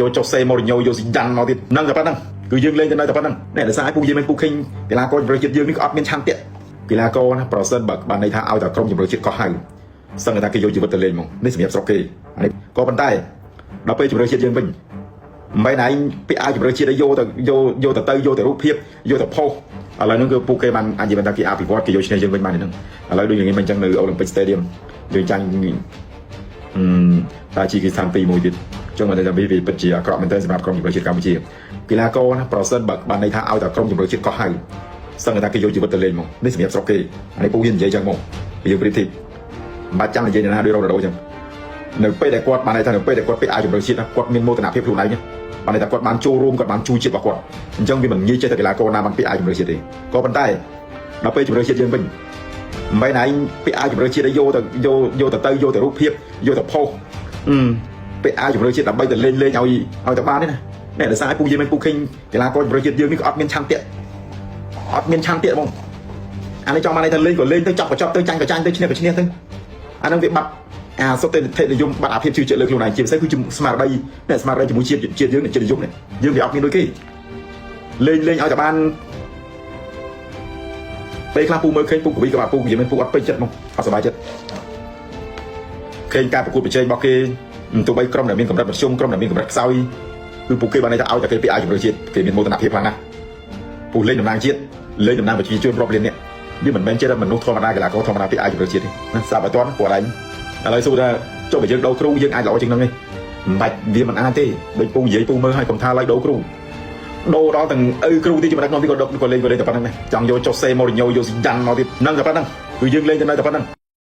យកចុះសេម៉ូរីញ៉ូយកស៊ីដានមកទៀតនឹងតែប៉ុណ្ណឹងគឺយើងលេងតែនៅតែប៉ុណ្ណឹងអ្នកដែលសារឲ្យពួកយើងមិនពួកឃើញកីឡាករជម្រើសជាតិយើងនេះក៏អត់មានឆន្ទៈកីឡាករណាប្រសិនបើបានន័យថាឲ្យតែក្រុមជម្រើសជាតិក៏ហៅសឹងតែគេយកជីវិតទៅលេងហ្មងនេះសម្រាប់ស្រុកគេអានេះក៏ប៉ុន្តែដល់ពេលជម្រើសជាតិយើងវិញមិនឯងពាក្យឲ្យជម្រើសជាតិឲ្យយកទៅយកទៅរូបភាពយកទៅផុសឥឡូវហ្នឹងគឺពួកគេបានអាចនិយាយថាគេអភិវឌ្ឍគេយកឈ្នះយើងវិញបានហ្នឹងឥឡូវដូចយើងមិនអញ្ចឹងនៅ Olympic Stadium យើងចាញ់តាជីគីស្ថានទី1ទៀតចឹងមកតែវាពិតជាអាក្រក់មែនទែនសម្រាប់ក្រុមជម្រើសជាតិកម្ពុជាកីឡាករណាប្រសិនបើបានន័យថាឲ្យតែក្រុមជម្រើសជាតិក៏ហៅសឹងតែគេយកជីវិតទៅលេងហ្មងនេះសម្រាប់ស្រុកគេអានេះពួកយើងនិយាយចឹងហ្មងយើងប្រៀបធៀបមិនបាច់ចាំនិយាយណាដូចរ៉ូណាល់ដូចឹងនៅពេលដែលគាត់បានន័យថានៅពេលដែលគាត់ពាក់អាវជម្រើសជាតិគាត់មានមោទនភាពខ្លួនឯងបានន័យថាគាត់បានចូលរួមគាត់បានជួយជាតិរបស់គាត់អញ្ចឹងវាមិនងាយចេះតែកីឡាករណាបានពាក់អាវជម្រើសជាតិទេក៏ប៉ុន្តែដល់ពេលជម្រើសជាតិយើងវិញមិនឯងពាក់អាវជម្រើសជាតិឲ្យយកទៅរូបភាពយកទៅផុសពាក់អាវជម្រើសជាតិដើម្បីទៅលេងឲ្យទៅបានទេណាអ្នកដែលសារឲ្យពួកយើងមិនពួកឃើញកីឡាករជម្រើសជាតិយើងនេះក៏អត់មានឆន្ទៈហ្មងអានេះចង់បានន័យថាលេងក៏លេងទៅចាប់ក៏ចាប់ទៅចាញ់ក៏ចាញ់ទៅឈ្នះក៏ឈ្នះទៅអានឹងវាបាត់អាសុទ្ធតែថេនិយមបាត់អាភាពជឿជាក់លើខ្លួនឯងជាពិសេសគឺស្មារតីអ្នកស្មារតីជាមួយជាតិយើងជាតិនិយមនេះយើងវាអត់មានដូចគេលេងឲ្យតែបានពេលខ្លះពូមើលឃើញពូកវីក៏បានពូនិយាយមិនពូអត់ពេញចិត្តមកអត់សប្បាយចិត្តឃើញការប្រកួតប្រជែងរបស់គេទោះបីក្រុមដែលមានកម្រិតមធ្យមក្រុមដែលមានកម្រិតខ្សោយគឺពួកគេបានន័យថាឲ្យតែគេពាក់អាវជម្រើសជាតិគេមានមោទនភាពខ្លាំងណាស់ពូលេងតំណាងជាតិលេងតំណាងប្រជាជនរាប់លាននាក់វាមិនមែនជាមនុស្សធម្មតាកីឡាករធម្មតាពាក់អាវជម្រើសជាតិទេណាស្រាប់ឲ្យទាន់ព្រោះឯងឥឡូវសួរថាចុះបើយើងដូរគ្រូយើងអាចល្អជាងហ្នឹងទេមិនបាច់វាមិនអាចទេដូចពូនិយាយពូមើលឲ្យកុំថាឡើយដូរគ្រូដូរដល់ទាំងឪគ្រូទីចំណុចក្នុងទីក៏លេងតែប៉ុណ្្នឹងដែរចង់យកចុះសេម៉ូរីញ៉ូយកស៊ីដានមកទៀតនឹងតែប៉ុណ្្នឹងគឺយើងលេងតែនៅតែប៉ុណ្្នឹង